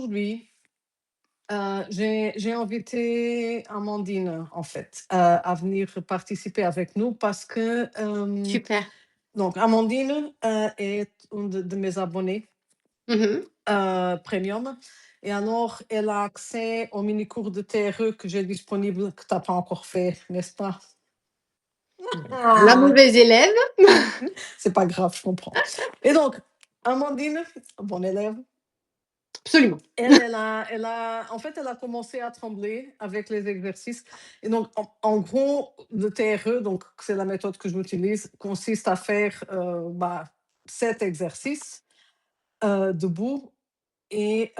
aujourd'hui, j'ai invité Amandine, en fait, à venir participer avec nous parce que, Super. donc Amandine, est une de mes abonnés, Mmh. premium et alors elle a accès au mini cours de TRE que j'ai disponible, que tu as pas encore fait, n'est-ce pas? La Ah! mauvaise élève. C'est pas grave, je comprends. Et donc Amandine, bonne élève. Absolument. En fait, elle a commencé à trembler avec les exercices. Et donc, en gros, le TRE, donc c'est la méthode que j'utilise, consiste à faire 7 exercices debout et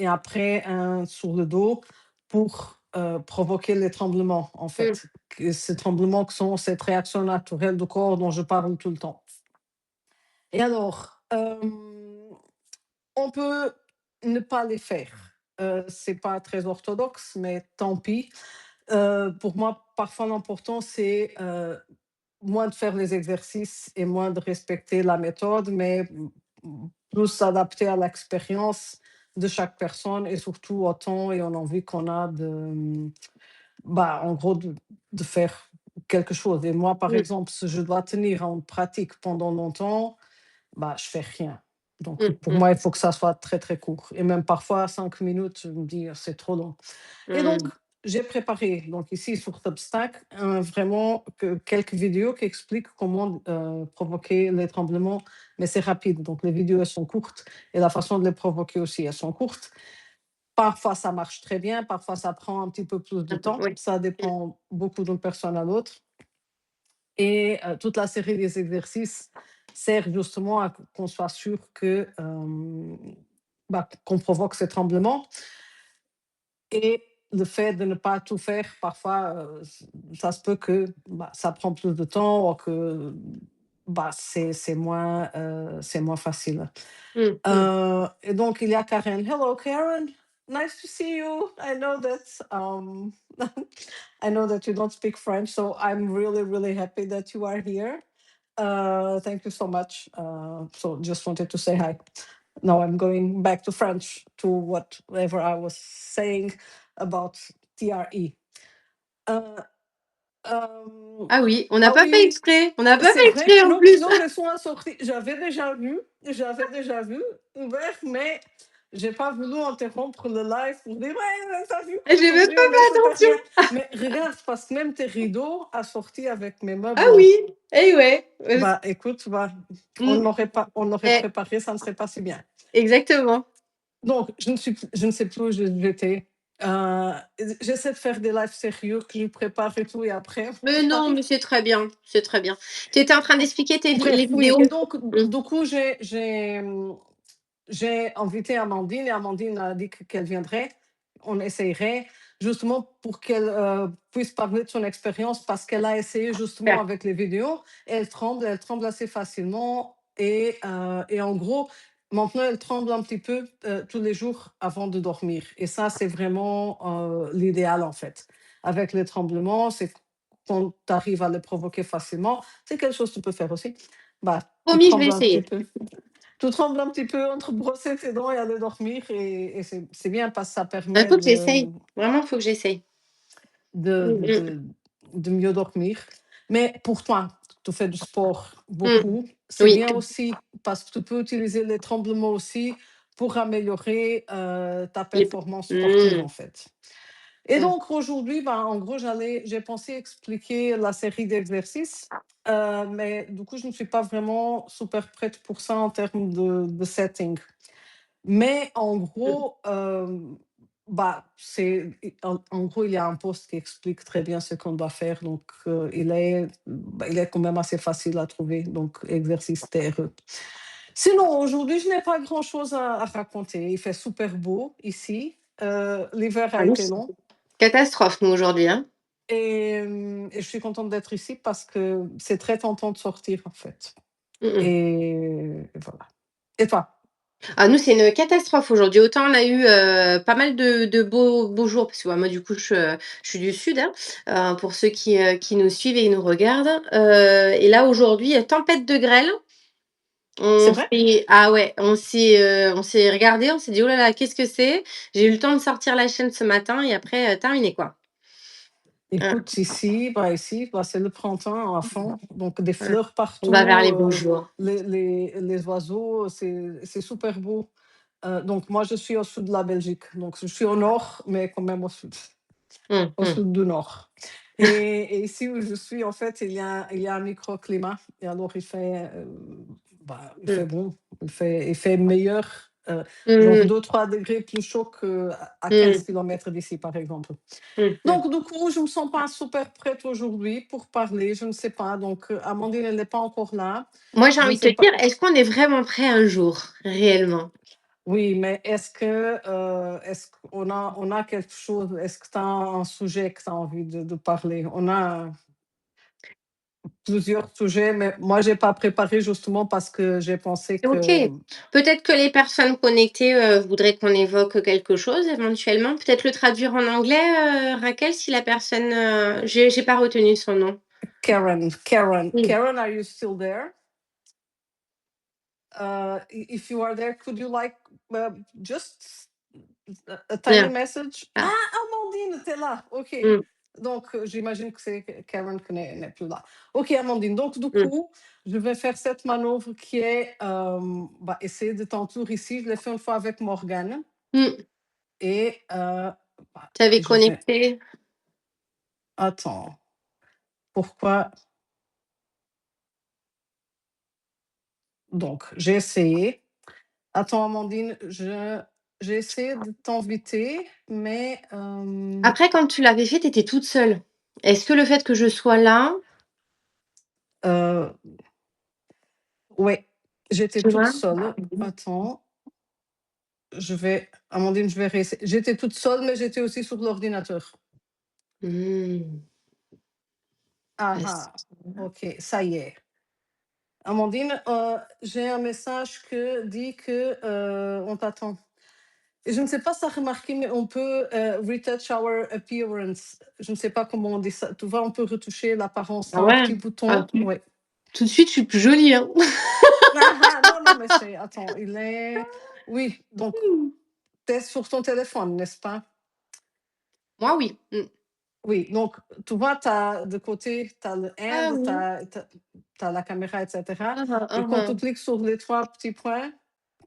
après un sur le dos pour provoquer les tremblements, en Mmh. fait. Ces tremblements qui sont cette réaction naturelle du corps dont je parle tout le temps. Et alors, on peut ne pas les faire. C'est pas très orthodoxe, mais tant pis. Pour moi, parfois, l'important, c'est moins de faire les exercices et moins de respecter la méthode, mais plus s'adapter à l'expérience de chaque personne et surtout au temps et en envie qu'on a en gros, de faire quelque chose. Et moi, par Mmh. exemple, si je dois tenir en pratique pendant longtemps, je fais rien. Donc Mmh pour mh. moi, il faut que ça soit très, très court et même parfois 5 minutes, je me dis: «C'est trop long» et donc Mmh. j'ai préparé, donc ici sur Substack, vraiment que quelques vidéos qui expliquent comment, provoquer les tremblements, mais c'est rapide. Donc les vidéos, elles sont courtes et la façon de les provoquer aussi, elles sont courtes. Parfois, ça marche très bien, parfois ça prend un petit peu plus de Un peu, temps. oui. Ça Mmh. dépend beaucoup d'une personne à l'autre. Et toute la série des exercices sert justement à qu'on soit sûr que, qu'on provoque ces tremblements et le fait de ne pas tout faire, parfois, ça se peut que, ça prend plus de temps ou que, c'est moins facile. Mmh mh. Et donc il y a Karen. Hello Karen, nice to see you. I know that you don't speak French, so I'm really, really happy that you are here. Thank you so much. So just wanted to say hi. Now I'm going back to French to whatever I was saying about TRE. Euh, euh, Ah oui, on n'a ah pas fait oui, exprès. On n'a pas c'est fait vrai. exprès en Non, plus. disons, les soins sortis. J'avais déjà vu, ouvert, mais j'ai pas voulu interrompre le live pour dire ouais, t'as vu J'ai même qu'aujourd'hui pas on est fait super attention. bien. Mais regarde, parce que même tes rideaux a sorti avec mes Ah meubles. oui, eh ouais. Écoute, Mmh. on l'aurait Eh, préparé, ça ne serait pas si bien. exactement. Donc, je ne sais plus où j'étais. J'essaie de faire des lives sérieux que je prépare et tout, et après, Mais non, j'arrive. mais c'est très bien, c'est très bien. Tu étais en train d'expliquer tes vi les Bref, oui. vidéos? Et donc, Mmh. du coup, j'ai invité Amandine et Amandine a dit qu'elle viendrait. On essayerait justement pour qu'elle puisse parler de son expérience parce qu'elle a essayé justement Super. avec les vidéos. Elle tremble assez facilement et en gros, maintenant, elle tremble un petit peu tous les jours avant de dormir. Et ça, c'est vraiment l'idéal en fait. Avec les tremblements, c'est quand tu arrives à les provoquer facilement. C'est quelque chose que tu peux faire aussi. Tu Promis, je vais trembles un petit essayer. peu. Tu trembles un petit peu entre brosser tes dents et aller dormir et c'est bien parce que ça Bah, permet écoute, j'essaye. Vraiment, faut que j'essaye. de Mmh de mh. de de mieux dormir. Mais pour toi, tu fais du sport Mmh. beaucoup, c'est Oui. bien aussi parce que tu peux utiliser les tremblements aussi pour améliorer, ta Les performance sportive, mmh. en fait. Et Mmh. donc aujourd'hui, en gros, j'ai pensé expliquer la série d'exercices, mais du coup, je ne suis pas vraiment super prête pour ça en termes de setting. Mais en Mmh. gros, en gros, il y a un post qui explique très bien ce qu'on doit faire, donc il est quand même assez facile à trouver, donc exercice TRE. Sinon, aujourd'hui, je n'ai pas grand-chose à raconter. Il fait super beau ici, l'hiver Ah a oui, été long catastrophe nous aujourd'hui, hein. et je suis contente d'être ici parce que c'est très tentant de sortir, en fait Mmh mh. et voilà. Et toi? Ah nous, c'est une catastrophe aujourd'hui. Autant on a eu, pas mal de beaux jours parce que, bah, moi du coup je suis du sud, hein, pour ceux qui nous suivent et nous regardent, et là aujourd'hui, tempête de grêle, C'est On vrai? s'est ah ouais, on s'est regardé, on s'est dit: «Oh là là, qu'est-ce que c'est?» J'ai eu le temps de sortir la chaîne ce matin et après, terminé quoi. Hein, Écoute, ici, bah, c'est le printemps à fond, donc des hein. fleurs On va vers partout, les beaux jours. les oiseaux, c'est super beau. Donc moi, je suis au sud de la Belgique, donc je suis au nord, mais quand même Mmh au mh. sud du nord. Et ici où je suis, en fait, il y a un microclimat et alors il Mmh. fait bon, il fait meilleur, genre Mmh. 2 3 degrés plus chaud qu'à 15 Mmh. kilomètres d'ici, par exemple. Mmh mh. Donc du coup, je me sens pas super prête aujourd'hui pour parler, je ne sais pas. Donc, Amandine, elle n'est pas encore là. Moi, j'ai Je ne envie de te sais dire, pas. est-ce qu'on est vraiment prêt un jour, réellement? Oui, mais est-ce qu'on a quelque chose, est-ce que tu as un sujet que tu as envie de parler? On a plusieurs sujets, mais moi, j'ai pas préparé justement parce que j'ai pensé C'est OK. que Peut-être que les personnes connectées, voudraient qu'on évoque quelque chose éventuellement. Peut-être le traduire en anglais, Raquel, si la personne, j'ai pas retenu son nom. Karen, Oui. are you still there? If you are there, could you like just a tiny Bien. message? Ah. Ah, Amandine, t'es là. OK. Mmh. Donc, j'imagine que c'est Karen qui n'est plus là. OK, Amandine. Donc, du Mmh. coup, je vais faire cette manœuvre qui est bah, essayer de t'entourer ici. Je l'ai fait une fois avec Morgane. Mmh. Et bah, Tu avais je vais. connecté. Attends. Pourquoi? Donc, j'ai essayé. Attends, Amandine, j'ai essayé de t'inviter, mais Après, quand tu l'avais fait, tu étais toute seule. Est-ce que le fait que je sois là, euh, ouais, j'étais tu toute vois? seule. Attends, Amandine, je vais réessayer. J'étais toute seule, mais j'étais aussi sur l'ordinateur. Mmh. Ah Parce ah, ok, ça y est. Amandine, j'ai un message que dit que on t'attend. Et je ne sais pas si tu as remarqué, mais on peut retouch our appearance. Je ne sais pas comment on dit ça. Tu vois, on peut retoucher l'apparence. Tu ah as un ouais? petit Ah, bouton. Ouais. tout de suite, je suis plus jolie, hein. Ah ah, non, non, mais c'est. Attends, il est. Oui, donc, Mmh. tu es sur ton téléphone, n'est-ce pas? Moi, oui. Mmh. Oui, donc, tu vois, de côté, tu as le Ah hand, tu oui. as la caméra, etc. Hein, hein, Et hein, quand tu hein. cliques sur les 3 petits points,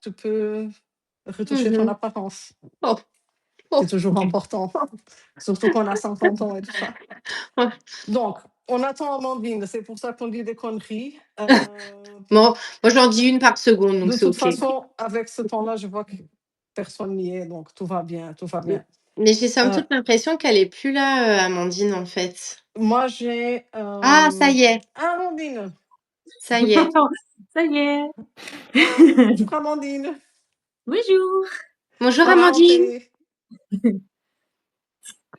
tu peux retoucher Mmh ton mh. apparence. Oh, C'est oh, toujours important, oh, surtout qu'on a 50 ans et tout ça. ouais. Donc, on attend Amandine, c'est pour ça qu'on dit des conneries. Bon, moi, j'en dis une par seconde, donc De c'est toute OK. façon, avec ce temps-là, je vois que personne n'y est, donc tout va bien, tout va Mmh. bien. Mais j'ai somme Euh, toute l'impression qu'elle est plus là, Amandine, en fait. Moi, j'ai. Ah, ça y est, Amandine! ça y est. Ça y est. Ah, bonjour Amandine! Bonjour. Bonjour Amandine. Enchanté!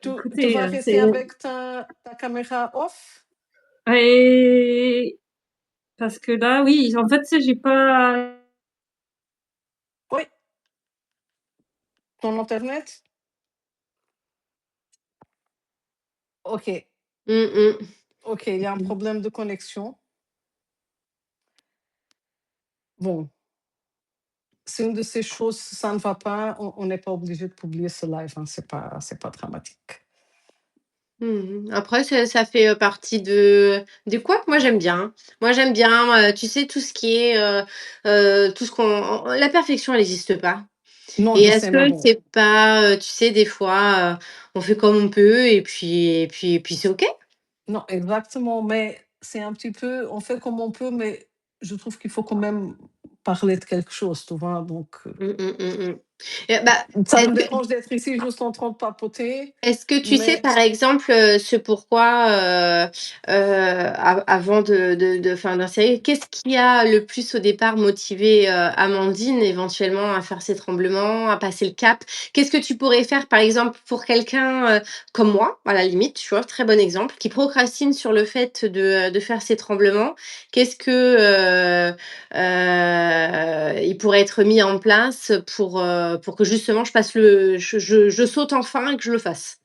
Tu Écoutez, vas c'est rester avec ta caméra off? et parce que là, oui, en fait, j'ai pas Oui, ton internet? Ok, Mmh mh. ok, il y a un problème de connexion. Bon, c'est une de ces choses, ça ne va pas, on n'est pas obligé de publier ce live, hein, c'est pas dramatique. Mmh. Après ça fait, partie de quoi? Moi j'aime bien, hein. Moi j'aime bien, tu sais tout ce qui est, tout ce qu'on la perfection elle existe pas Non, et je est-ce sais, mais que bon. c'est pas, tu sais des fois, on fait comme on peut et puis c'est OK? Non, exactement, mais c'est un petit peu, on fait comme on peut, mais je trouve qu'il faut quand même parler de quelque chose, tu vois? Donc, Mmh mh, mmh mh. Et bah, ça est-ce me que dérange d'être ici juste en train de papoter, Est-ce que tu sais, mais par exemple, ce pourquoi, avant de enfin d'insérer, qu'est-ce qui a le plus au départ motivé, Amandine éventuellement à faire ces tremblements, à passer le cap? Qu'est-ce que tu pourrais faire, par exemple, pour quelqu'un, comme moi, à la limite, tu vois? Très bon exemple, qui procrastine sur le fait de faire ses tremblements. Qu'est-ce que, il pourrait être mis en place pour que justement je passe le je saute enfin et que je le fasse?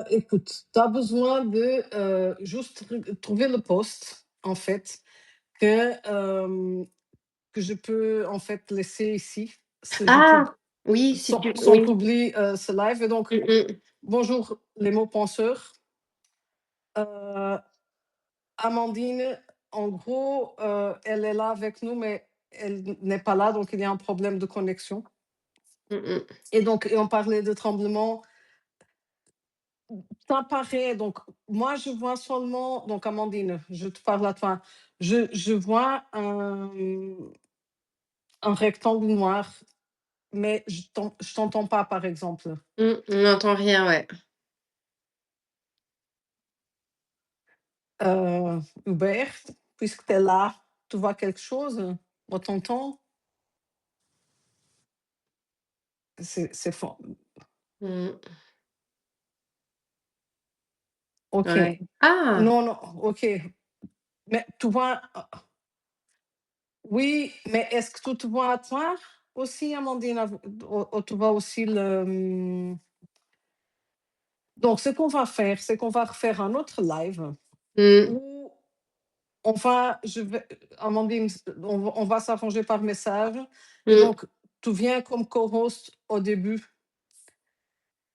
écoute, tu as besoin de, juste trouver le poste, en fait, que, que je peux en fait laisser ici, ce YouTube, Ah! Oui, si tu sans oui. tu oublies, ce live et donc Mmh. bonjour les mots penseurs. Heu, Amandine, en gros, elle est là avec nous, mais elle n'est pas là, donc il y a un problème de connexion Mmh. et donc on parlait de tremblement. Ça paraît donc moi je vois seulement donc Amandine, je te parle à toi. Je vois un rectangle noir, mais je t'entends pas, par exemple. On n'entend rien, ouais. Hubert, puisque tu es là, tu vois quelque chose? On t'entend? C'est fort. Mmh. OK. Ouais. Ah! Non, non, OK. Mais tu vois, oui, mais est-ce que tu te vois à toi aussi, Amandine? Ou tu vois aussi donc ce qu'on va faire, c'est qu'on va refaire un autre live Mmh. où je vais Amandine, on va s'arranger par message et Mmh. donc tu viens comme co-host au début.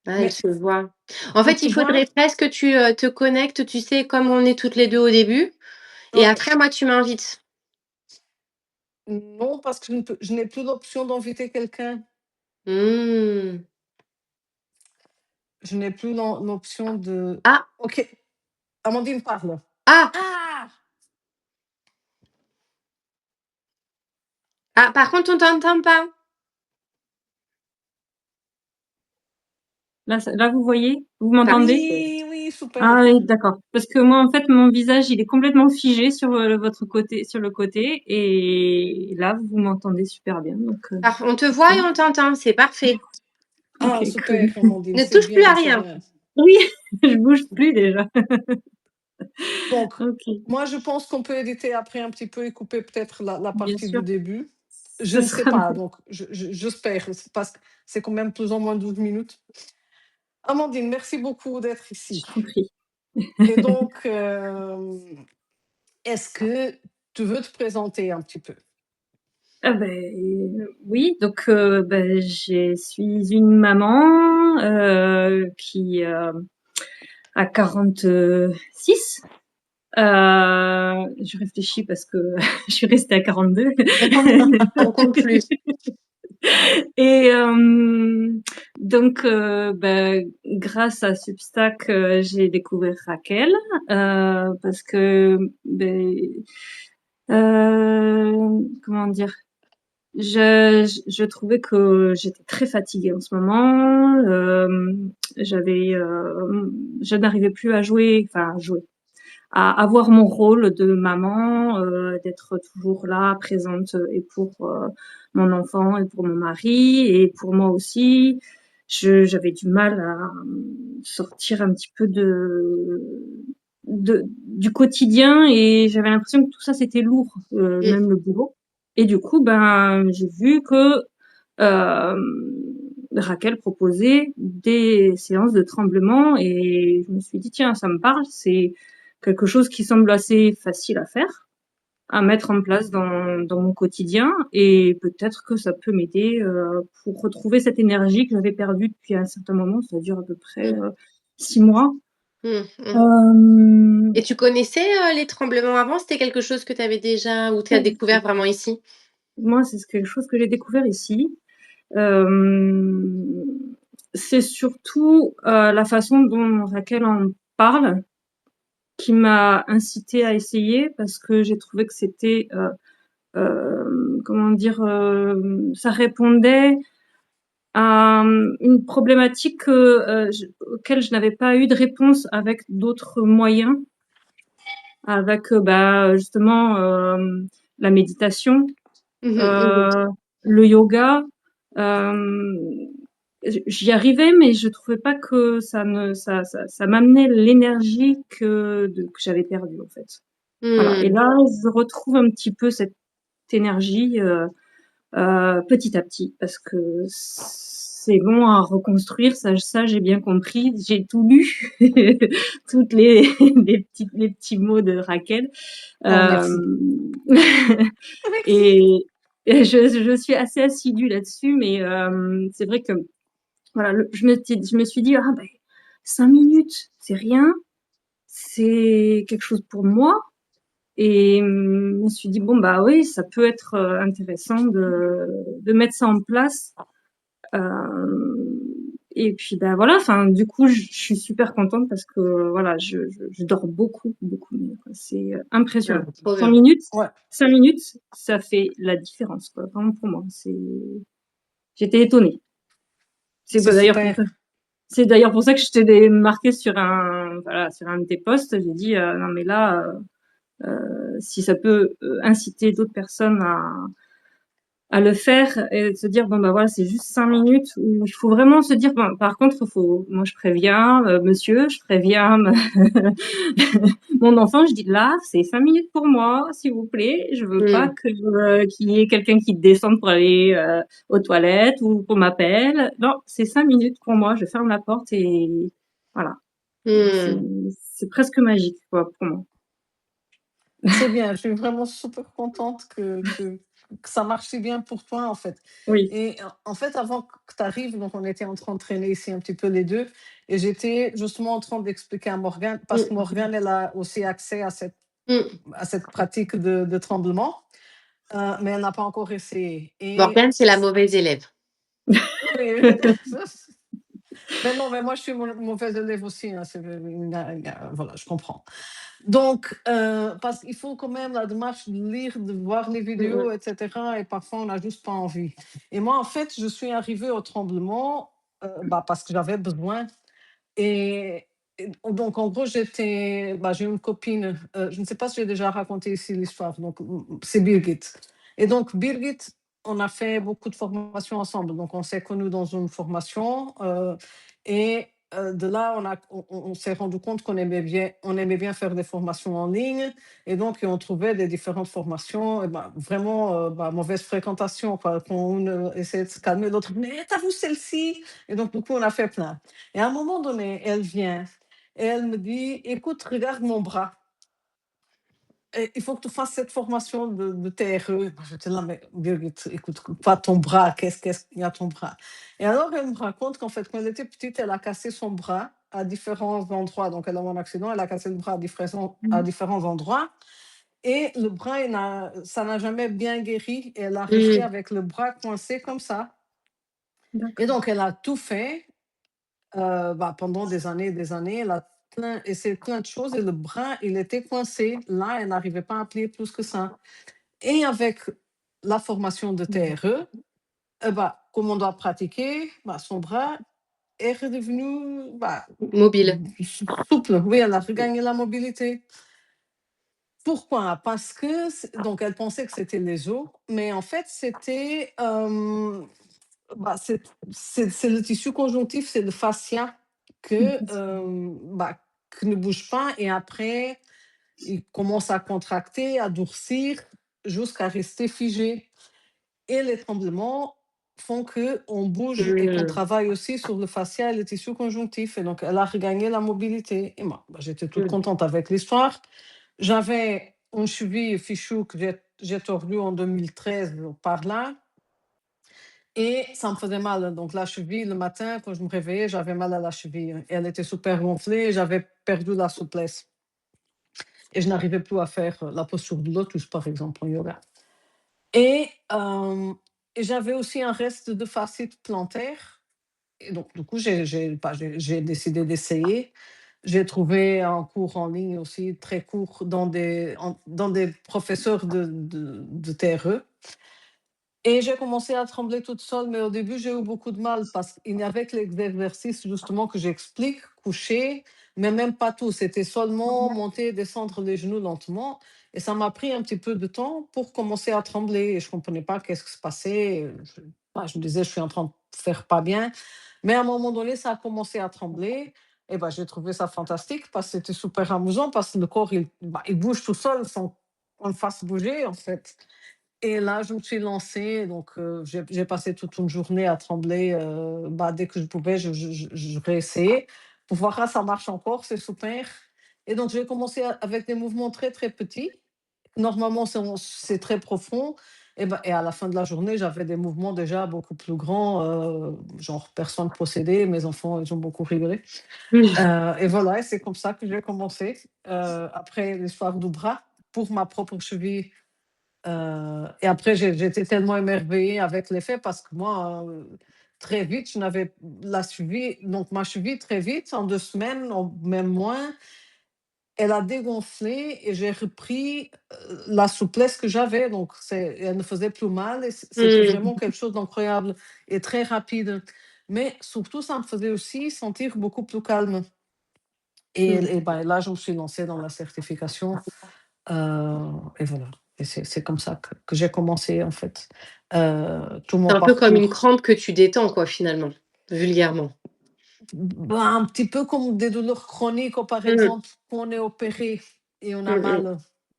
Ah, elle Mais se voit. En mais fait, tu il vois? faudrait presque que tu, te connectes, tu sais, comme on est toutes les 2 au début et Ouais. après moi tu m'invites. Non, parce que je n'ai plus l'option d'inviter quelqu'un. Mmh. Je n'ai plus l'option de Ah! OK, Amandine parle. Ah! Ah! Ah, par contre, on t'entend pas. Là, vous voyez? Vous m'entendez? Parfait. Oui, oui, super. Ah oui, d'accord. Parce que moi, en fait, mon visage, il est complètement figé sur votre côté, sur le côté, et là, vous m'entendez super bien. Donc, On te voit ok, et on t'entend, c'est parfait. Ah, ok, cool. super, Amandine, Ne c'est touche plus à bien, c'est rien. bien. Oui, je bouge plus déjà. Donc, Ok, moi, je pense qu'on peut éditer après un petit peu et couper peut-être la bien partie sûr. du début. Je Ce ne sais sera pas, mieux. donc j'espère, parce que c'est quand même plus ou moins 12 minutes. Amandine, merci beaucoup d'être Je ici. t'en prie. Et donc, est-ce que tu veux te présenter un petit peu? Ah ben oui, donc ben, je suis une maman qui a 46. Je réfléchis parce que je suis restée à 42. On compte plus. Et donc, grâce à Substack, j'ai découvert Raquel parce que, comment dire, je trouvais que j'étais très fatiguée en ce moment. J'avais, je n'arrivais plus à jouer, enfin à jouer, à avoir mon rôle de maman, d'être toujours là, présente et pour mon enfant et pour mon mari et pour moi aussi. J'avais du mal à sortir un petit peu du quotidien et j'avais l'impression que tout ça c'était lourd, Mmh. même le boulot. Et du coup, ben j'ai vu que euh, Raquel proposait des séances de tremblement et je me suis dit tiens ça me parle, c'est quelque chose qui semble assez facile à faire, à mettre en place dans mon quotidien et peut-être que ça peut m'aider pour retrouver cette énergie que j'avais perdue depuis un certain moment, ça dure à peu près Mmh. 6 mois. Mmh. Euh, Et tu connaissais, les tremblements avant? C'était quelque chose que tu avais déjà ou tu as Pas du découvert tout. vraiment ici? Moi, c'est quelque chose que j'ai découvert ici. Euh, c'est surtout la façon dont Raquel en parle qui m'a incité à essayer parce que j'ai trouvé que c'était comment dire ça répondait à une problématique auquel je n'avais pas eu de réponse avec d'autres moyens, avec justement la méditation, Mmh mh. euh, le yoga. Euh, J'y arrivais, mais je trouvais pas que ça m'amenait l'énergie que j'avais perdue en fait. Voilà. Et Mmh. là, je retrouve un petit peu cette énergie petit à petit parce que c'est long à reconstruire. Ça j'ai bien compris. J'ai tout lu, toutes les petits mots de Raquel. Oh, Euh, merci. et Merci. et je suis assez assidue là-dessus, mais c'est vrai que voilà, je me suis dit, ah ben, 5 minutes, c'est rien, c'est quelque chose pour moi. Et je me suis dit, bon, bah oui, ça peut être intéressant de mettre ça en place. Et puis, bah voilà, enfin, du coup, je suis super contente parce que voilà, je dors beaucoup, beaucoup mieux, quoi. C'est impressionnant. Trop 5 bien. minutes, Ouais, 5 minutes, ça fait la différence, quoi. Vraiment pour moi. J'étais étonnée. C'est c'est pas d'ailleurs pour super. ça. C'est d'ailleurs pour ça que je t'ai marqué sur voilà, sur un de tes posts. J'ai dit, non, mais là, si ça peut inciter d'autres personnes à le faire et de se dire bon bah voilà, c'est juste 5 minutes où il faut vraiment se dire bon, par contre moi je préviens monsieur, je préviens mon enfant, je dis là c'est 5 minutes pour moi s'il vous plaît, je veux pas Mmh. que qu'il y ait quelqu'un qui descende pour aller aux toilettes ou qu'on m'appelle. Non, c'est 5 minutes pour moi, je ferme la porte et voilà. c'est Mmh. c'est presque magique quoi pour moi. C'est bien, je suis vraiment super contente que ça marche si bien pour toi, en fait. Oui. Et en fait, avant que tu arrives, donc on était en train de traîner ici un petit peu les 2 et j'étais justement en train d'expliquer à Morgane parce que Mmh. Morgane, elle a aussi accès Mmh. à cette pratique de tremblement, mais elle n'a pas encore essayé et Morgane, c'est la mauvaise élève. oui, mais non, mais moi je suis mauvaise élève aussi, hein, voilà, je comprends. Donc, parce qu'il faut quand même la démarche de lire, de voir les Mmh vidéos, mh. et cetera et parfois on n'a juste pas envie. Et moi, en fait, je suis arrivée au tremblement, bah, parce que j'avais besoin et donc en gros, j'ai une copine, je ne sais pas si j'ai déjà raconté ici l'histoire, donc c'est Birgit. Et donc Birgit, on a fait beaucoup de formations ensemble, donc on s'est connus dans une formation, et de là, on s'est rendu compte qu'on aimait bien faire des formations en ligne et donc on trouvait des différentes formations et bah, vraiment, bah, mauvaise fréquentation quoi, quand une essayait de se calmer, l'autre: «Mais tu vu celle-ci?» et donc du coup, on a fait plein. Et à un moment donné, elle vient et elle me dit: «Écoute, regarde mon bras. Et il faut que tu fasses cette formation de TRE.» Moi, j'étais là: «Mais Birgit, écoute, pas ton bras, qu'est-ce qu'il y a ton bras?» Et alors, elle me raconte qu'en fait, quand elle était petite, elle a cassé son bras à différents endroits. Donc, elle a eu un accident, elle a cassé le bras à différents endroits. Et le bras, ça n'a jamais bien guéri. Et elle a resté Mmh. avec le bras coincé comme ça. Et D'accord. donc, elle a tout fait. Bah, pendant des années et des années, elle a essayé plein de choses et le bras, il était coincé. Là, elle n'arrivait pas à plier plus que ça. Et avec la formation de TRE, bah, comme on doit pratiquer, bah, son bras est redevenu bah, Mobile. souple. Oui, elle a regagné la mobilité. Pourquoi? Parce que, donc elle pensait que c'était les os, mais en fait, c'était bah, c'est le tissu conjonctif, c'est le fascia bah, qui ne bouge pas et après, il commence à contracter, à durcir jusqu'à rester figé. Et les tremblements font qu'on bouge et qu'on Mmh. travaille aussi sur le fascia et le tissu conjonctif. Et donc, elle a regagné la mobilité. Et moi, bah, j'étais toute Mmh. contente avec l'histoire. J'avais une cheville fichue que j'ai tordue en 2013 par là. Et ça me faisait mal. Donc, la cheville, le matin, quand je me réveillais, j'avais mal à la cheville. Et elle était super gonflée et j'avais perdu la souplesse. Et je n'arrivais plus à faire la posture de lotus, par exemple, en yoga. Et, et j'avais aussi un reste de fascite plantaire. Et donc, du coup, j'ai décidé d'essayer. J'ai trouvé un cours en ligne aussi, très court, dans des professeurs de TRE. Et j'ai commencé à trembler toute seule, mais au début, j'ai eu beaucoup de mal parce qu'il n'y avait que les exercices justement que j'explique, coucher, mais même pas tout. C'était seulement monter et descendre les genoux lentement. Et ça m'a pris un petit peu de temps pour commencer à trembler. Et je ne comprenais pas qu'est-ce qui se passait. Je me disais, je suis en train de faire pas bien. Mais à un moment donné, ça a commencé à trembler. Et ben, j'ai trouvé ça fantastique parce que c'était super amusant parce que le corps, il bouge tout seul sans qu'on le fasse bouger, en fait. Et là, je me suis lancée, donc j'ai passé toute une journée à trembler, bah, dès que je pouvais, je réessayais pour voir: «Ah, ça marche encore, c'est super.» Et donc j'ai commencé avec des mouvements très, très petits. Normalement, c'est très profond et à la fin de la journée, j'avais des mouvements déjà beaucoup plus grands, genre personne possédait, mes enfants, ils ont beaucoup rigolé. Mmh. Et voilà, et c'est comme ça que j'ai commencé, après l'histoire du bras, pour ma propre cheville. Et après, j'étais tellement émerveillée avec l'effet parce que moi, très vite, je n'avais la cheville, donc ma cheville, très vite, en 2 semaines, en même moins, elle a dégonflé et j'ai repris, la souplesse que j'avais. Donc elle ne faisait plus mal et c'était Mmh. vraiment quelque chose d'incroyable et très rapide. Mais surtout, ça me faisait aussi sentir beaucoup plus calme. Mmh. Et ben, là, je me suis lancée dans la certification, et voilà. Et c'est comme ça que j'ai commencé, en fait, tout mon C'est un peu comme une parcours. crampe que tu détends quoi, finalement, vulgairement. Ben, un petit peu comme des douleurs chroniques ou par Mmh. exemple, quand on est opéré et on a Mmh mh. mal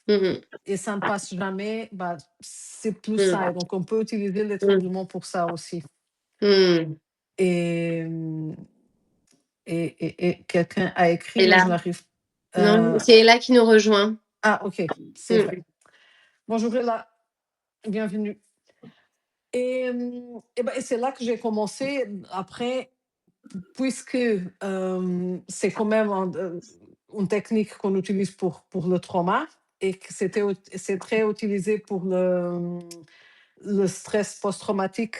Mmh mh. et ça ne passe jamais, bah, c'est plus ça, et Mmh. donc on peut utiliser Mmh. l'étranglement pour ça aussi. Mmh. Et quelqu'un a écrit, Et mais là je n'arrive. non, heu, c'est Ella qui nous rejoint. ah, OK, c'est vrai. Mmh. Bonjour Ella, bienvenue. Et c'est là que j'ai commencé. Après, puisque, c'est quand même une technique qu'on utilise pour le trauma et que c'est très utilisé pour le stress post-traumatique.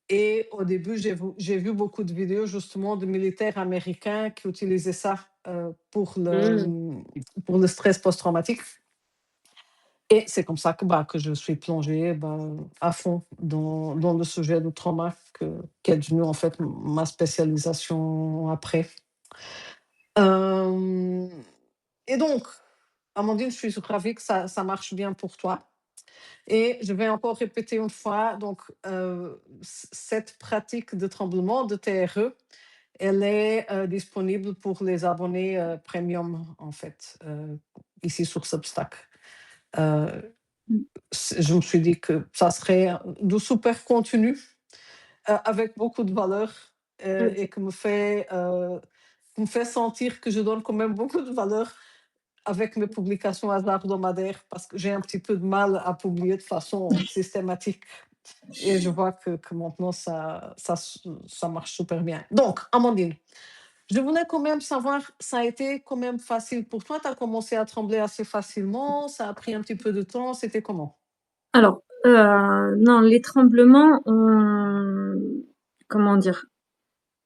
Et au début, j'ai vu beaucoup de vidéos justement de militaires américains qui utilisaient ça, Mmh. pour le stress post-traumatique. Et c'est comme ça que je suis plongée, à fond dans le sujet du trauma, qui est devenu en fait ma spécialisation après. Hem et donc, Amandine, je suis ravie que ça marche bien pour toi, et je vais encore répéter une fois, donc cette pratique de tremblement, de TRE, elle est, disponible pour les abonnés, premium, en fait, ici sur Substack. Heu, je me suis dit que ça serait du super contenu, avec beaucoup de valeur, Mmh. et qui me fait sentir que je donne quand même beaucoup de valeur avec mes publications hebdomadaires, parce que j'ai un petit peu de mal à publier de façon systématique, et je vois que maintenant ça marche super bien. Donc, Amandine, je voulais quand même savoir, ça a été quand même facile pour toi? Tu as commencé à trembler assez facilement? Ça a pris un petit peu de temps? C'était comment? Alors, non, les tremblements, comment dire?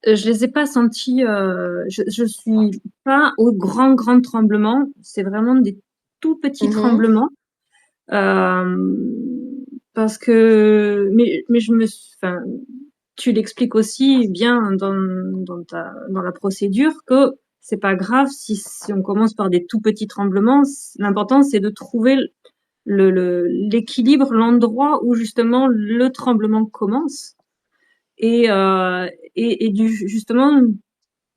Je les ai pas sentis, je suis pas au grand tremblement. C'est vraiment des tout petits Mmh. tremblements. Hem, Parce que je me s enfin, tu l'expliques aussi bien dans la procédure que c'est pas grave si on commence par des tout petits tremblements. L'important, c'est de trouver l'équilibre, l'endroit où justement le tremblement commence. Et, justement,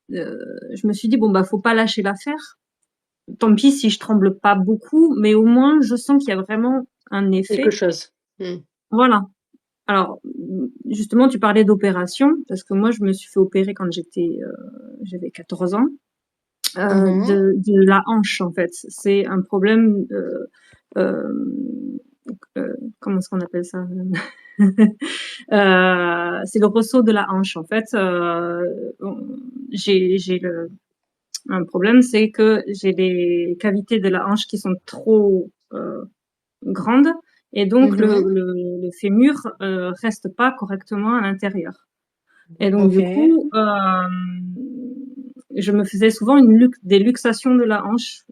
je me suis dit, bon, bah, faut pas lâcher l'affaire. Tant pis si je tremble pas beaucoup, mais au moins, je sens qu'il y a vraiment un Quelque effet. chose. Mmh. Voilà. Alors, justement, tu parlais d'opération, parce que moi, je me suis fait opérer quand j'avais 14 ans, Mmh. de la hanche, en fait. C'est un problème, euh, comment est-ce qu'on appelle ça? C'est le ressaut de la hanche, en fait. J'ai un problème, c'est que j'ai des cavités de la hanche qui sont trop grandes, et donc Mmh. le fémur reste pas correctement à l'intérieur. Et donc du OK. coup, je me faisais souvent des luxations de la hanche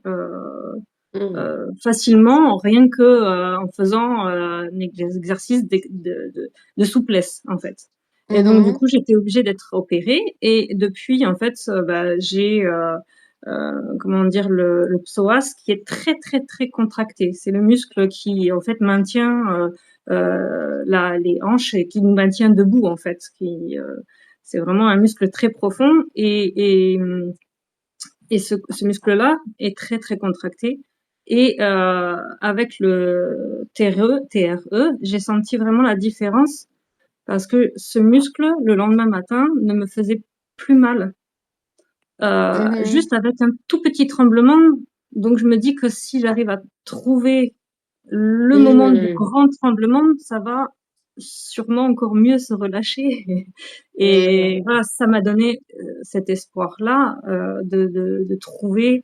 Mmh. facilement, rien que en faisant des exercices de souplesse, en fait. Et donc du Mmh. coup, j'étais obligée d'être opérée. Et depuis, en fait, j'ai comment dire, le psoas qui est très contracté. C'est le muscle qui en fait maintient les hanches et qui nous maintient debout, en fait. C'est vraiment un muscle très profond, et ce muscle-là est très contracté. Et avec le TRE, j'ai senti vraiment la différence, parce que ce muscle, le lendemain matin, ne me faisait plus mal, Mmh. juste avec un tout petit tremblement. Donc je me dis que si j'arrive à trouver Le moment du Mmh. grand tremblement, ça va sûrement encore mieux se relâcher. Mmh. Et voilà, ça m'a donné cet espoir-là de trouver,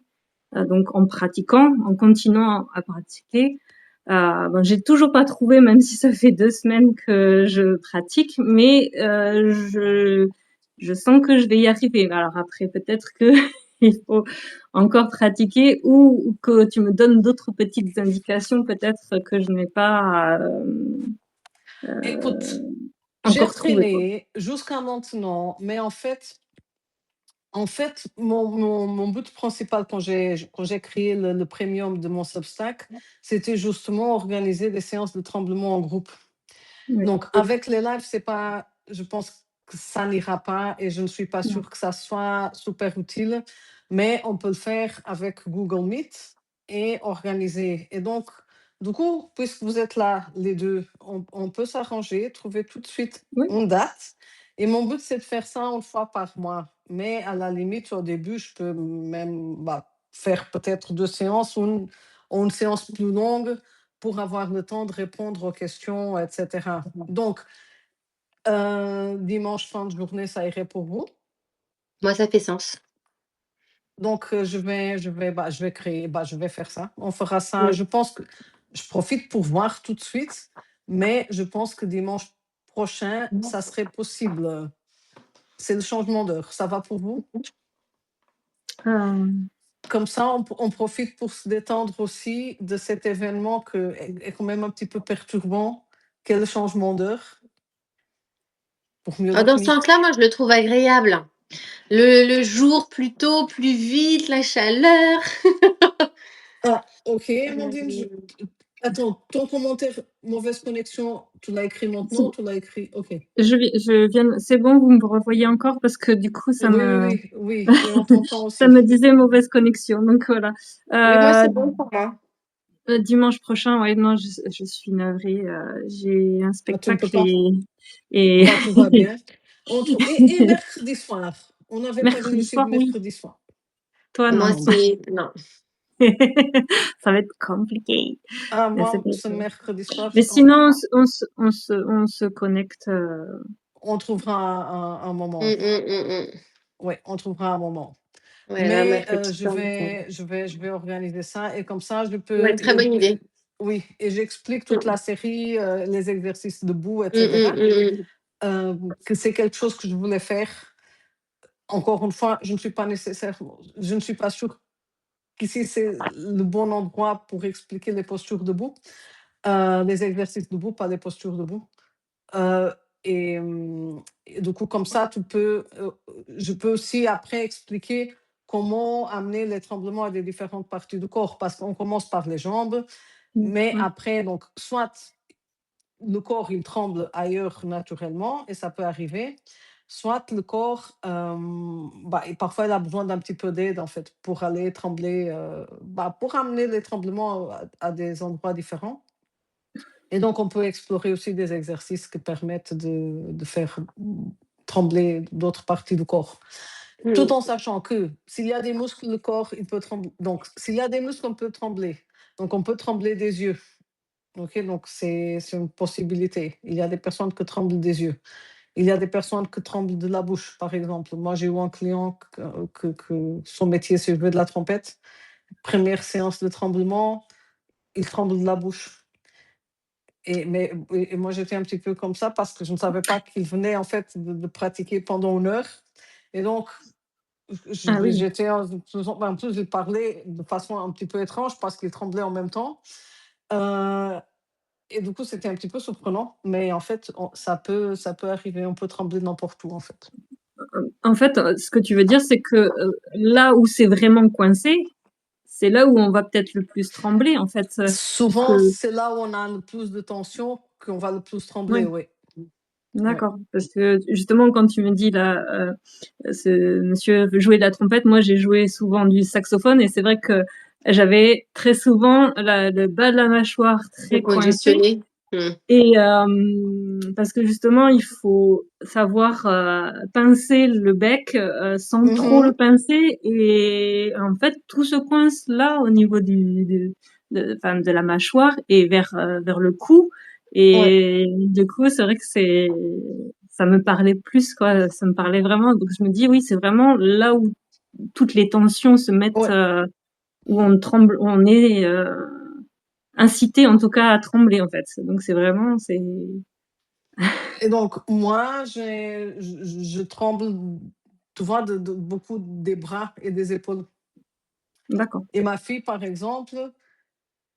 donc en pratiquant, en continuant à pratiquer. Bon, j'ai toujours pas trouvé, même si ça fait 2 semaines que je pratique, mais je sens que je vais y arriver. Alors après, peut-être que il faut encore pratiquer ou que tu me donnes d'autres petites indications peut-être que je n'ai pas Écoute, j'ai encore trouvées, quoi. traîné jusqu'à maintenant, mais en fait, mon but principal quand j'ai créé le premium de mon Substack, c'était justement organiser des séances de tremblement en groupe. Oui, Donc avec les lives, c'est pas je pense que ça n'ira pas et je ne suis pas non. sûre que ça soit super utile, mais on peut le faire avec Google Meet et organiser. Et donc, du coup, puisque vous êtes là, les 2, on peut s'arranger, trouver tout de suite Oui, une date. Et mon but, c'est de faire ça une fois par mois. Mais à la limite, au début, je peux même faire peut-être 2 séances ou une séance plus longue pour avoir le temps de répondre aux questions, etc. Donc, dimanche fin de journée, ça irait pour vous. Moi, ça fait sens. Donc, je vais faire ça. On fera ça. Mmh. Je pense que je profite pour voir tout de suite, mais je pense que dimanche prochain, ça serait possible. C'est le changement d'heure. Ça va pour vous? euh, Comme ça, on profite pour se détendre aussi de cet événement que est quand même un petit peu perturbant, qu'est le changement d'heure, pour mieux Dans ce dormir. sens-là, moi, je le trouve agréable. Le jour plus tôt, plus vite, la chaleur. Ah, OK, Amandine, Hem, attends, ton commentaire, mauvaise connexion, tu l'as écrit maintenant, si, tu l'as écrit OK. je viens, c'est bon, vous me revoyez encore parce que du coup, Oui, oui, oui, oui, oui, on t'entend ça aussi. me disait mauvaise connexion. Donc voilà. oui, moi, Euh, c'est bon pour moi. Dimanche prochain, ouais, non, je suis navrée. J'ai un Ah, tu ne peux spectacle pas? et Bah, tout va bien. Et mercredi soir, on avait parlé mercredi aussi de soir, oui. mercredi soir. Toi, Moi, non. c'est non. Ça va être compliqué. Ah, Mais c'est moi, pas ce grave. mercredi soir, Mais sinon, on se connecte. on trouvera un moment. Mmh. Oui, on trouvera un moment. Ouais, là, Mais mercredi soir, ça je vais organiser ça et comme ça, je ouais, peux très bonne idée. oui, et j'explique toute la Mmh. série, les exercices debout, Mmh mh, etc. mmh mh. Que c'est quelque chose que je voulais faire. Encore une fois, je ne suis pas sûre qu'ici c'est le bon endroit pour expliquer les postures debout, les exercices debout, pas les postures debout. Heu et du coup, comme ça, je peux aussi après expliquer comment amener les tremblements à des différentes parties du corps. Parce qu'on commence par les jambes, mais Ouais. après donc soit le corps, il tremble ailleurs naturellement et ça peut arriver, soit le corps, et parfois il a besoin d'un petit peu d'aide en fait pour aller trembler, pour amener les tremblements à des endroits différents. Et donc, on peut explorer aussi des exercices qui permettent de faire trembler d'autres parties du corps. Tout en Mmh. sachant que s'il y a des muscles, le corps, il peut trembler. Donc, s'il y a des muscles, on peut trembler. Donc, on peut trembler des yeux. OK, donc c'est une possibilité. Il y a des personnes qui tremblent des yeux. Il y a des personnes qui tremblent de la bouche, par exemple. Moi, j'ai eu un client que son métier, c'est jouer de la trompette. Première séance de tremblement, il tremble de la bouche. Et moi, j'étais un petit peu comme ça parce que je ne savais pas qu'il venait en fait de pratiquer pendant 1 heure. Et donc, Ah oui. j'étais en plus, il parlait de façon un petit peu étrange parce qu'il tremblait en même temps. Euh, et du coup, c'était un petit peu surprenant. Mais en fait, ça peut arriver. On peut trembler n'importe où, en fait. En fait, ce que tu veux dire, c'est que là où c'est vraiment coincé, c'est là où on va peut-être le plus trembler, en fait. Que, Souvent, c'est là où on a le plus de tension qu'on va le plus trembler, ouais, oui. Ouais. d'accord. Parce que justement, quand tu me dis là, ce monsieur veut jouer de la trompette, moi j'ai joué souvent du saxophone et c'est vrai que j'avais très souvent le bas de la mâchoire très coincé. Décongestionner. Mmh. Et parce que justement, il faut savoir pincer le bec sans trop le Mhm. pincer. Et en fait, tout se coince là au niveau de la mâchoire et vers le cou. Ouais. Et du coup, c'est vrai que ça me parlait plus, quoi. Ça me parlait vraiment. Donc je me dis, oui, c'est vraiment là où toutes les tensions se mettent, Ouais. où on tremble, on est incité en tout cas à trembler en fait. Donc c'est vraiment, c'est Et donc, moi, je tremble, tu vois, beaucoup des bras et des épaules. d'accord, Et ma fille, par exemple,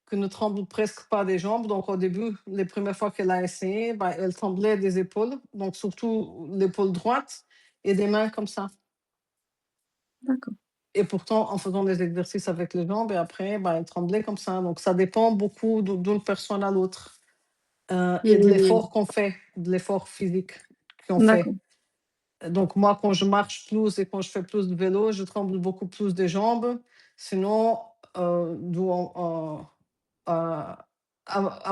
que ne tremble presque pas des jambes. Donc, au début, les premières fois qu'elle a essayé, bah, elle tremblait des épaules, donc surtout l'épaule droite et des mains comme ça. d'accord. Et pourtant, en faisant des exercices avec les jambes, et après, bah, elle tremblait comme ça. Donc, ça dépend beaucoup d'une personne à l'autre et de Mmh. l'effort qu'on fait, de l'effort physique qu'on D'accord, fait. Donc, moi, quand je marche plus et quand je fais plus de vélo, je tremble beaucoup plus des jambes. Sinon, d'où à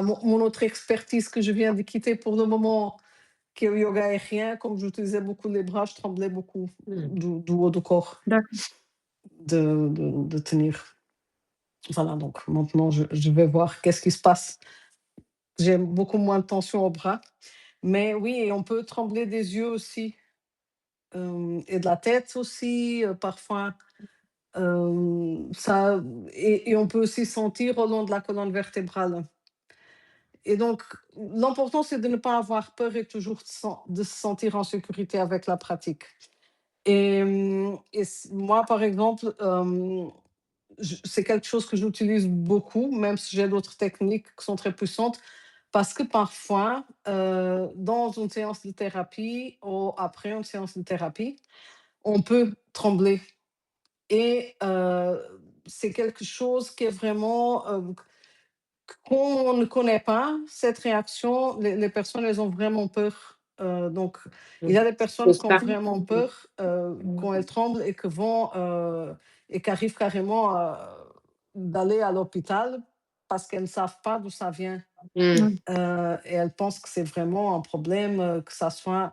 mon autre expertise que je viens de quitter pour le moment, qui est le yoga aérien, comme j'utilisais beaucoup les bras, je tremblais beaucoup Mmh. du haut du corps d'accord. de tenir. Voilà, donc maintenant, je vais voir qu'est-ce qui se passe. J'ai beaucoup moins de tension au bras. Mais oui, et on peut trembler des yeux aussi, et de la tête aussi, parfois. Ça, et on peut aussi sentir au long de la colonne vertébrale. Et donc, l'important, c'est de ne pas avoir peur et toujours de se sentir en sécurité avec la pratique. Moi, par exemple, c'est quelque chose que j'utilise beaucoup, même si j'ai d'autres techniques qui sont très puissantes, parce que parfois, dans une séance de thérapie ou après une séance de thérapie, on peut trembler. Et c'est quelque chose qui est vraiment, qu'on ne connaît pas, cette réaction, les personnes, elles ont vraiment peur. Donc, il y Mmh. a des personnes J'ose qui ont pas. vraiment peur quand elles tremblent et et qui arrivent carrément d'aller à l'hôpital parce qu'elles ne savent pas d'où ça vient. Mmh. Oui, Et elles pensent que c'est vraiment un problème, que ça soit.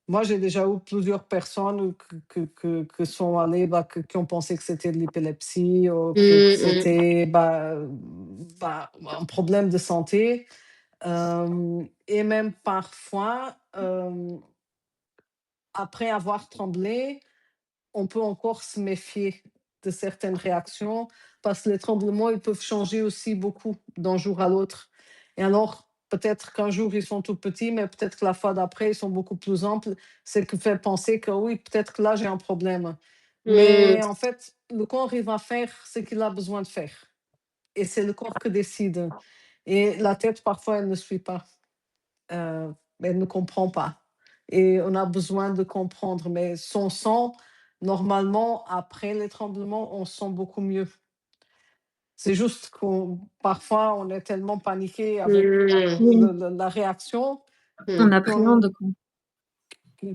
Moi, j'ai déjà eu plusieurs personnes que sont allées, bah, qui ont pensé que c'était de l'épilepsie ou que Mmh mh. c'était bah, un problème de santé. Et même parfois, après avoir tremblé, on peut encore se méfier de certaines réactions parce que les tremblements, ils peuvent changer aussi beaucoup d'un jour à l'autre. Et alors, peut-être qu'un jour, ils sont tout petits, mais peut-être que la fois d'après, ils sont beaucoup plus amples. C'est ce qui fait penser que oui, peut-être que là, j'ai un problème. Mmh. Mais en fait, le corps, il va faire ce qu'il a besoin de faire. Et c'est le corps qui décide. Et la tête, parfois, elle ne suit pas. Elle ne comprend pas. Et on a besoin de comprendre. Mais son sang, normalement, après les tremblements, on sent beaucoup mieux. C'est juste qu'on parfois, on est tellement paniqué avec Mmh. oui, la réaction on Mmh. qu'on appréhende, quoi.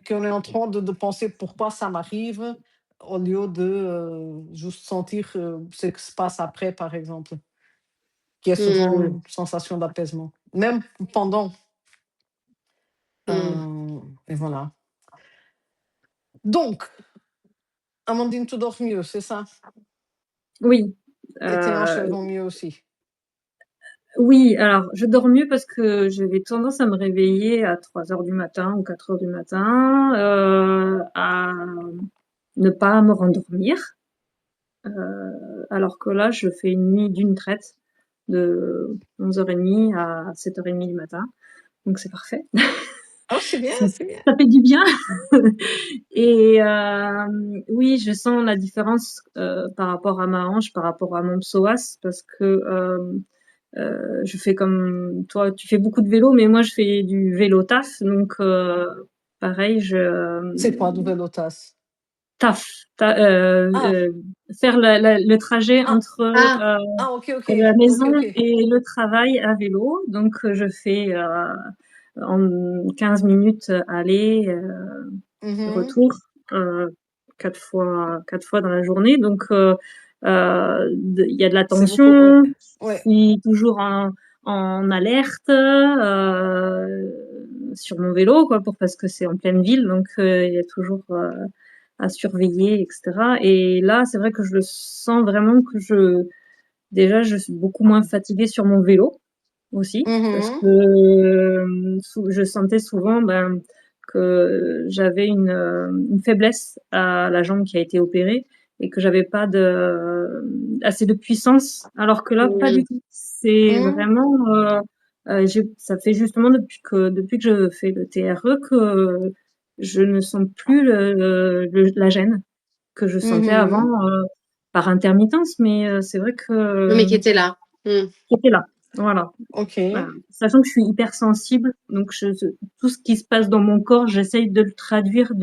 qu'on est en train de penser pourquoi ça m'arrive, au lieu de juste sentir ce qui se passe après, par exemple, qui est souvent Mmh. une sensation d'apaisement. Même pendant. Mmh. Et voilà. Donc, Amandine, tu dors mieux, c'est ça? Oui, Et tes hanches, elles heu, vont mieux aussi? oui, alors je dors mieux parce que j'avais tendance à me réveiller à 3 heures du matin ou 4 heures du matin, à ne pas me rendormir, alors que là, je fais une nuit d'une traite de 11h30 à 7h30 du matin, donc c'est parfait. Oh, c'est bien, Ça c'est bien. ça fait du bien. Et oui, je sens la différence, par rapport à ma hanche, par rapport à mon psoas parce que, je fais comme toi, tu fais beaucoup de vélo, mais moi je fais du vélo taf, donc pareil, C'est quoi, nouvelle audace? taf, ta Ah! faire le trajet Ah! entre, Ah! OK, OK. la OK, maison OK. et le travail à vélo. Donc je fais, en 15 minutes aller, Mmh. retour, heu, 4 fois dans la journée. Donc il y a de la C'est beaucoup, ouais. tension, je Ouais. suis toujours en alerte, sur mon vélo, quoi, parce que c'est en pleine ville, donc il y a toujours, à surveiller et cetera. Et là, c'est vrai que je le sens vraiment que déjà, je suis beaucoup moins fatiguée sur mon vélo aussi, parce que Mmh. je sentais souvent que j'avais une faiblesse à la jambe qui a été opérée et que j'avais pas assez de puissance, alors que là, pas Mmh. du tout. C'est Mmh. vraiment, ça fait justement depuis que je fais le TRE que je ne sens plus la gêne que je sentais avant, Mmh. par intermittence, mais c'est vrai Oui, mais que qui était là. Mmh. c'était là. Voilà. Voilà. OK. Sachant que je suis hypersensible, donc tout ce qui se passe dans mon corps, j'essaye de le traduire,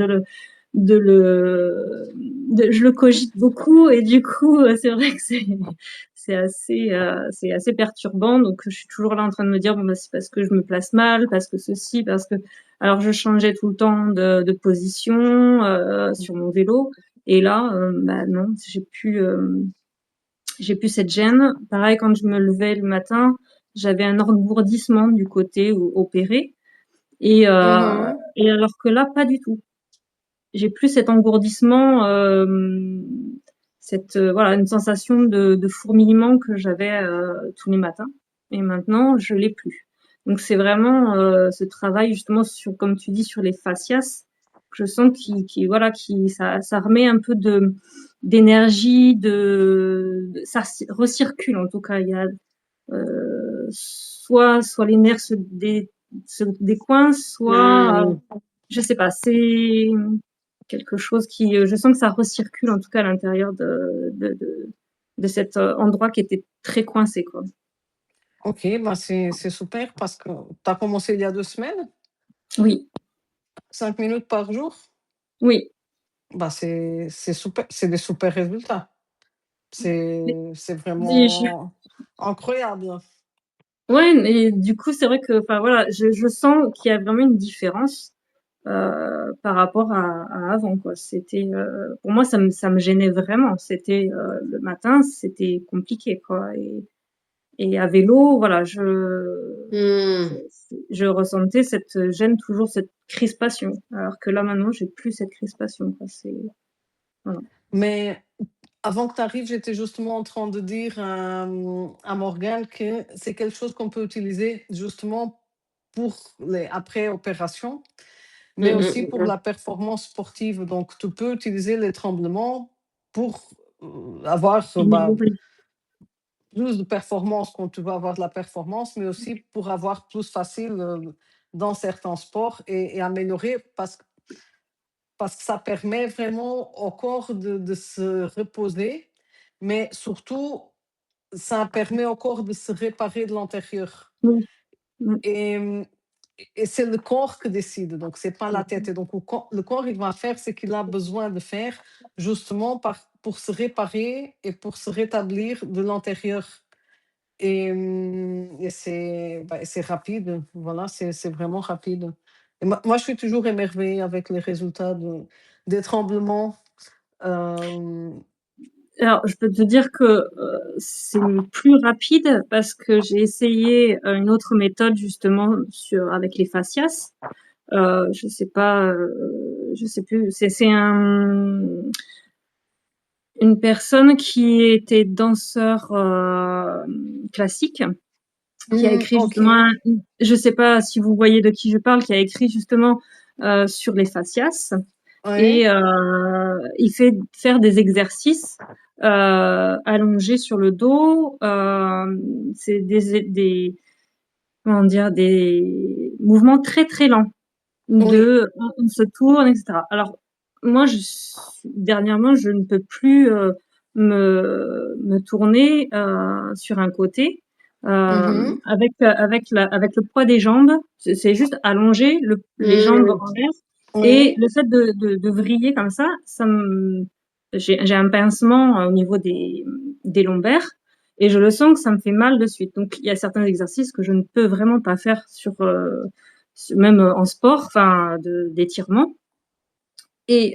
je le cogite beaucoup et du coup, c'est vrai que c'est assez perturbant. Donc, je suis toujours là en train de me dire, bon, bah, c'est parce que je me place mal, parce que ceci, parce que, alors je changeais tout le temps de position, sur mon vélo. Et là, bah, non, j'ai plus cette gêne. Pareil, quand je me levais le matin, j'avais un engourdissement du côté opéré. Mmh. Et alors que là, pas du tout. J'ai plus cet engourdissement, voilà, une sensation de fourmillement que j'avais tous les matins. Et maintenant, je l'ai plus. Donc c'est vraiment ce travail justement sur, comme tu dis, sur les fascias, que je sens voilà, ça remet un peu d'énergie, ça recircule en tout cas. Il y a soit les nerfs se décoincent, soit Mmh. je sais pas, c'est quelque chose qui, je sens que ça recircule en tout cas à l'intérieur de cet endroit qui était très coincé, quoi. OK, bah, c'est super parce que tu as commencé il y a 2 semaines, Oui, 5 minutes par jour. oui. Bah, c'est super, c'est des super résultats. Mais, C'est mais je- vraiment incroyable. ouais, et du coup, c'est vrai que, enfin voilà, je sens qu'il y a vraiment une différence par rapport à avant, quoi. C'était, pour moi, ça me gênait vraiment. C'était le matin, c'était compliqué, quoi. Et à vélo, voilà, je, Mmh. je ressentais cette gêne, toujours cette crispation. Alors que là, maintenant, j'ai plus cette crispation, quoi. Voilà. Mais avant que tu arrives, j'étais justement en train de dire à Morgane que c'est quelque chose qu'on peut utiliser justement pour les après-opérations, mais Mmh aussi mh, pour mmh. la performance sportive. Donc, tu peux utiliser les tremblements pour avoir bah, Oui, plus de performance quand tu veux avoir de la performance, mais aussi pour avoir plus facile dans certains sports et améliorer parce que ça permet vraiment au corps de se reposer, mais surtout, ça permet au corps de se réparer de l'intérieur. oui, mmh, Et, et c'est le corps qui décide, donc c'est pas la tête. Et donc le corps, il va faire ce qu'il a besoin de faire, justement pour se réparer et pour se rétablir de l'intérieur. Et c'est bah, c'est rapide, voilà, c'est vraiment rapide. Et moi, je suis toujours émerveillée avec les résultats des tremblements. Hem, alors, je peux te dire que c'est plus rapide parce que j'ai essayé une autre méthode justement avec les fascias. Je sais pas, je sais plus. C'est une personne qui était danseur classique, qui a écrit justement, OK, je sais pas si vous voyez de qui je parle, qui a écrit justement sur les fascias et ouais, il fait faire des exercices allongés sur le dos. C'est comment dire, des mouvements très très lents oui, on se tourne, etc. Alors moi, dernièrement, je ne peux plus me tourner sur un côté Mmh. avec le poids des jambes. C'est juste allonger les jambes Mmh. en l'air et oui, le fait de vriller comme ça j'ai un pincement au niveau des lombaires et je le sens que ça me fait mal de suite. Donc il y a certains exercices que je ne peux vraiment pas faire même en sport, enfin d'étirement. Et,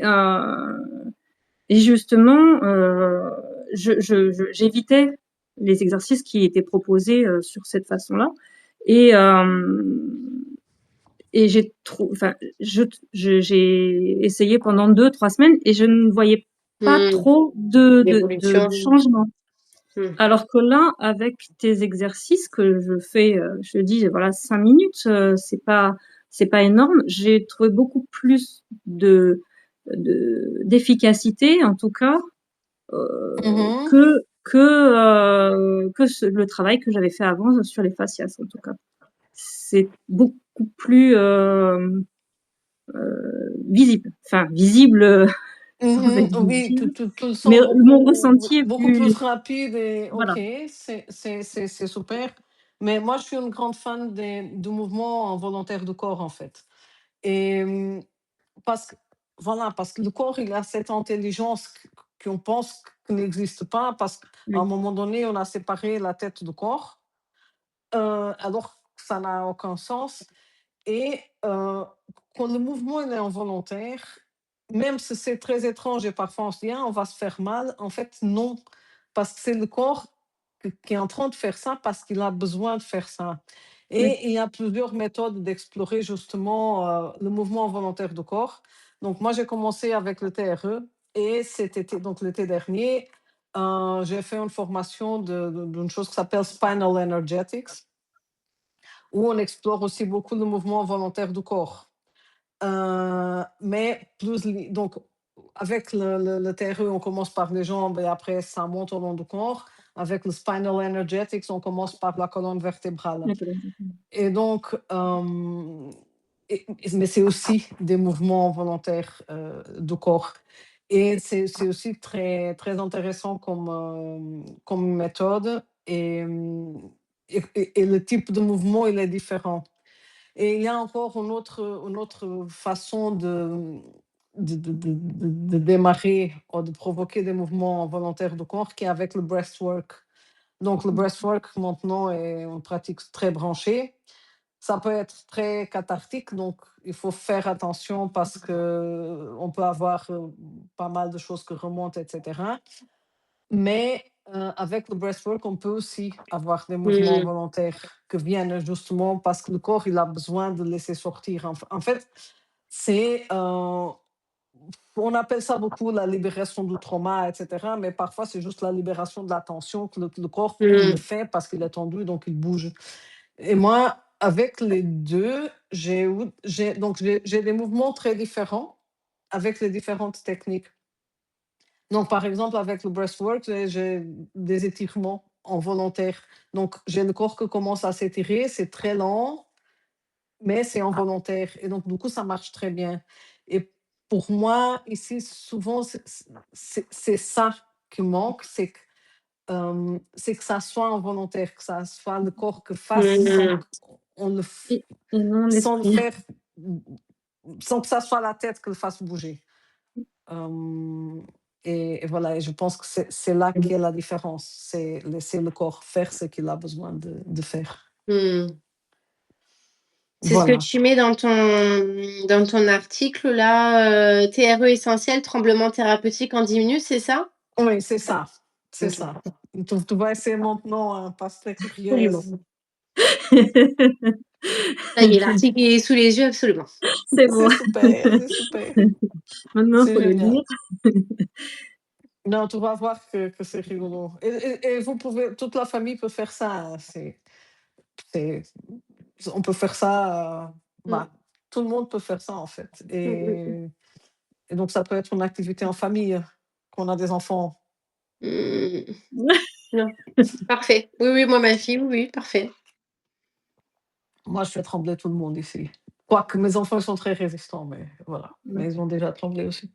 et justement, j'évitais les exercices qui étaient proposés sur cette façon-là. Et, et enfin, j'ai essayé pendant 2, 3 semaines et je ne voyais pas Mmh. trop de L'évolution. changement. Mmh. Alors que là, avec tes exercices que je fais, je te dis, voilà, 5 minutes, c'est pas énorme. J'ai trouvé beaucoup plus d'efficacité, en tout cas, Mhm. que le travail que j'avais fait avant sur les fascias, en tout cas. C'est beaucoup plus visible. Enfin, visible, sans Mhm. être Oui, visible. tu le Mais sens mon ressenti est beaucoup plus plus, rapide et voilà. ok, c'est super. Mais moi, je suis une grande fan du mouvement involontaire du corps, en fait. Et parce que, voilà, parce que le corps, il a cette intelligence qu'on pense qu'il n'existe pas, parce qu'à un Oui, moment donné, on a séparé la tête du corps, alors que ça n'a aucun sens. Et quand le mouvement il est involontaire, même si c'est très étrange et parfois on se dit: «Ah, on va se faire mal», en fait non, parce que c'est le corps qui est en train de faire ça parce qu'il a besoin de faire ça. oui, Et il y a plusieurs méthodes d'explorer justement, le mouvement involontaire du corps. Donc moi j'ai commencé avec le TRE et cet été, donc l'été dernier, j'ai fait une formation d'une chose qui s'appelle Spinal Energetics, où on explore aussi beaucoup le mouvement involontaire du corps. Mais plus donc avec le TRE, on commence par les jambes et après ça monte au long du corps. Avec le Spinal Energetics, on commence par la colonne vertébrale. d'accord. Et donc, mais c'est aussi des mouvements volontaires du corps. Et c'est aussi très, très intéressant comme méthode. Et le type de mouvement, il est différent. Et il y a encore une autre façon de démarrer ou de provoquer des mouvements volontaires du corps qui est avec le breathwork. Donc le breathwork maintenant est une pratique très branchée. Ça peut être très cathartique, donc il faut faire attention parce que on peut avoir pas mal de choses qui remontent, etc. Mais avec le breathwork, on peut aussi avoir des mouvements Mmh. volontaires qui viennent justement parce que le corps, il a besoin de laisser sortir. En fait, c'est, on appelle ça beaucoup la libération du trauma, etc. Mais parfois, c'est juste la libération de la tension que le corps, il le Mmh. fait parce qu'il est tendu, donc il bouge. Et moi, avec les deux, j'ai des mouvements très différents avec les différentes techniques. Donc, par exemple, avec le breathwork, j'ai des étirements en volontaire. Donc, j'ai le corps qui commence à s'étirer, c'est très lent, mais c'est involontaire. Et donc, du coup, ça marche très bien. Et pour moi, ici, souvent, c'est ça qui manque, c'est que ça soit involontaire, que ça soit le corps qui fasse Mmh. on le, Et non sans le l'esprit. faire, sans que ça soit la tête qui le fasse bouger. Euh, et voilà, et je pense que c'est là qu'est la différence. C'est laisser le corps faire ce qu'il a besoin de faire. Mmh. C'est ce que Voilà. tu mets dans ton article là, TRE essentiel, tremblement thérapeutique en 10 minutes, c'est ça? Oui, c'est ça. C'est OK. ça. Tu vas essayer maintenant, hein, parce que tu es Absolument. curieuse. Ça y est, l'article est sous les yeux, absolument. C'est bon. C'est super, c'est super. Maintenant, il C'est faut le génial. lire. Non, tu vas voir que c'est rigolo. Et vous pouvez, toute la famille peut faire ça, hein. C'est, on peut faire ça. Mmh. Bah, tout le monde peut faire ça en fait. Mmh mh, mmh. Et donc ça peut être une activité en famille quand on a des enfants. Mmh. Non, parfait. Oui, oui, moi, ma fille, oui, oui, parfait. Moi, je fais trembler tout le monde ici. Quoique mes enfants ils sont très résistants, mais voilà. Mais ils ont déjà tremblé aussi.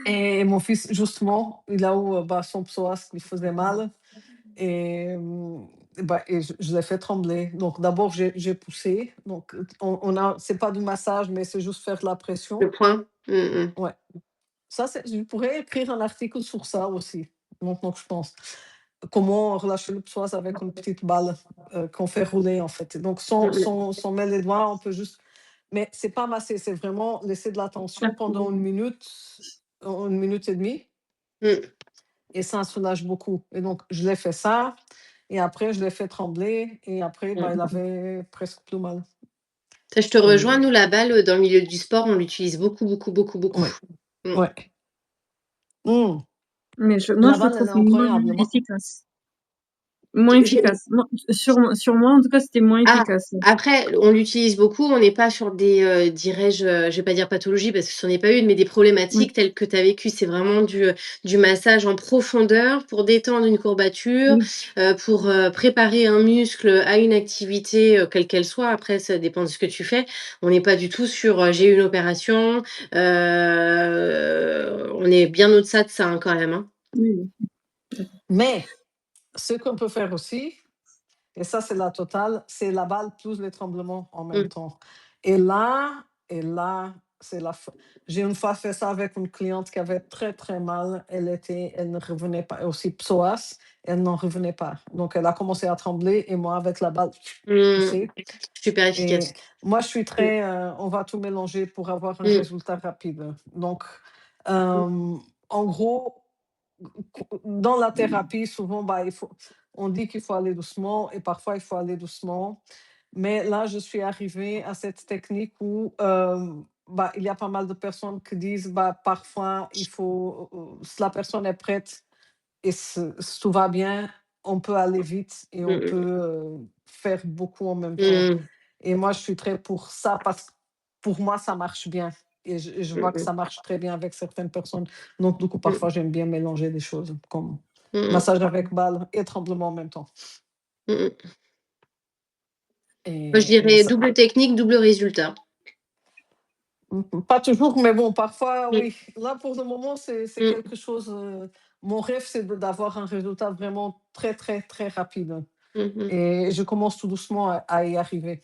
Et mon fils, justement, il a eu bah, son psoas qui lui faisait mal. Et je l'ai fait trembler. Donc d'abord, j'ai poussé. Donc c'est pas du massage, mais c'est juste faire de la Le pression. point. Mmh mh. Ouais. Ça, je pourrais écrire un article sur ça aussi, maintenant que je pense. Comment relâcher le psoas avec une petite balle qu'on fait rouler en fait. Donc Mmh mh. sans mettre les doigts, on peut juste. Mais c'est pas masser, c'est vraiment laisser de la tension pendant une minute et demie, Mmh. et ça soulage beaucoup. Et donc je l'ai fait ça, et après je l'ai fait trembler, et après bah, il Mmh. avait presque plus mal. Ça, je te rejoins, Et nous, la balle, dans le milieu du sport, on l'utilise beaucoup, beaucoup, beaucoup, beaucoup. ouais, Mmh. ouais. Mmh. Mais moi, La je le balle, trouve elle est moins incroyable. efficace. Moins efficace. Sur moi, en tout cas, c'était moins efficace. Après, on l'utilise beaucoup, on n'est pas sur des, dirais-je vais pas dire pathologie parce que ce n'en est pas une, mais des problématiques telles que tu as vécues. C'est vraiment du massage en profondeur pour détendre une courbature, pour, préparer un muscle à une activité, quelle qu'elle soit. Après, ça dépend de ce que tu fais. On n'est pas du tout sur, j'ai eu une opération, on est bien au-delà de ça, hein, quand même, hein. Oui. Mais ce qu'on peut faire aussi, et ça, c'est la totale, c'est la balle plus les tremblements en même temps. Et là, c'est la f j'ai une fois fait ça avec une cliente qui avait très, très mal. Elle ne revenait pas, aussi psoas, elle n'en revenait pas. Donc elle a commencé à trembler et moi avec la balle, tu sais? Super Et efficace. moi, je suis très, on va tout mélanger pour avoir un résultat rapide. Donc, en gros, dans la thérapie, souvent, bah, on dit qu'il faut aller doucement et parfois il faut aller doucement. Mais là, je suis arrivée à cette technique où bah, il y a pas mal de personnes qui disent bah, parfois, il faut, si la personne est prête et si tout va bien, on peut aller vite et on peut faire beaucoup en même temps. Et moi, je suis très pour ça parce que pour moi, ça marche bien. Et je vois que ça marche très bien avec certaines personnes. Donc, du coup, parfois, j'aime bien mélanger des choses comme massage avec balle et tremblement en même temps. Moi, je Et dirais ça, double technique, double résultat. pas toujours, mais bon, parfois, oui. Là, pour le moment, c'est quelque chose. Mon rêve, c'est d'avoir un résultat vraiment très, très, très rapide. Et je commence tout doucement à y arriver.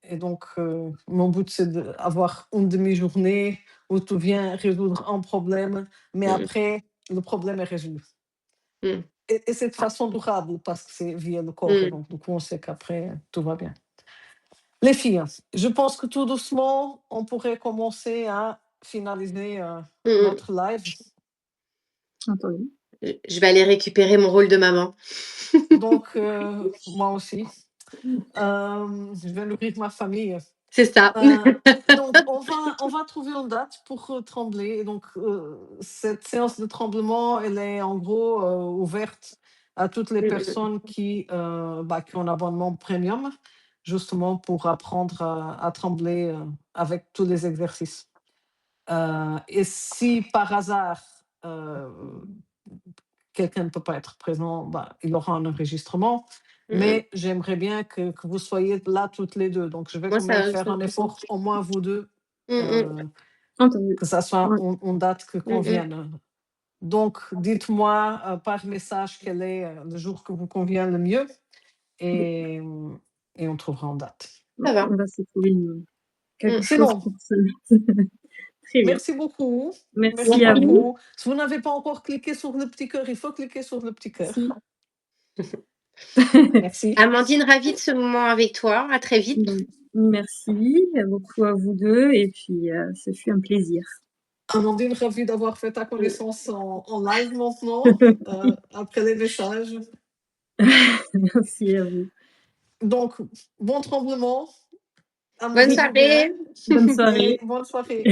Et donc, mon but, c'est d'avoir une demi-journée où tu viens résoudre un problème, mais après, le problème est résolu. Et c'est de façon durable parce que c'est via le corps. Et donc, du coup, on sait qu'après, tout va bien. Les filles, je pense que tout doucement, on pourrait commencer à finaliser notre live. Entendu. Je vais aller récupérer mon rôle de maman. Donc, moi aussi. Je vais nourrir ma famille. C'est ça. Donc, on va trouver une date pour trembler. Et donc, cette séance de tremblement, elle est en gros ouverte à toutes les personnes qui ont un abonnement premium, justement pour apprendre à trembler avec tous les exercices. Et si par hasard, quelqu'un ne peut pas être présent, bah, il aura un enregistrement. Mais j'aimerais bien que vous soyez là toutes les deux. Donc, je vais Moi, quand même ça faire un effort, au moins vous deux, Entendu. que ça soit Ouais. une date qui convienne. Donc, dites-moi par message quel est le jour que vous convient le mieux et, et on trouvera une date. Ça va. On va se trouver quelque C'est chose bon. pour ça. Très bien. Merci beaucoup. Merci à vous. beaucoup. Si vous n'avez pas encore cliqué sur le petit cœur, il faut cliquer sur le petit cœur. Si. Merci. Amandine, ravie de ce moment avec toi. À très vite. Merci beaucoup à vous deux et puis ce fut un plaisir. Amandine, ravie d'avoir fait ta connaissance en live maintenant, après les messages. Merci à vous. Donc, bon tremblement. Bonne Amusez-vous bien soirée. Bonne soirée. et bonne soirée.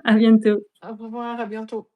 À bientôt. Au revoir, à bientôt.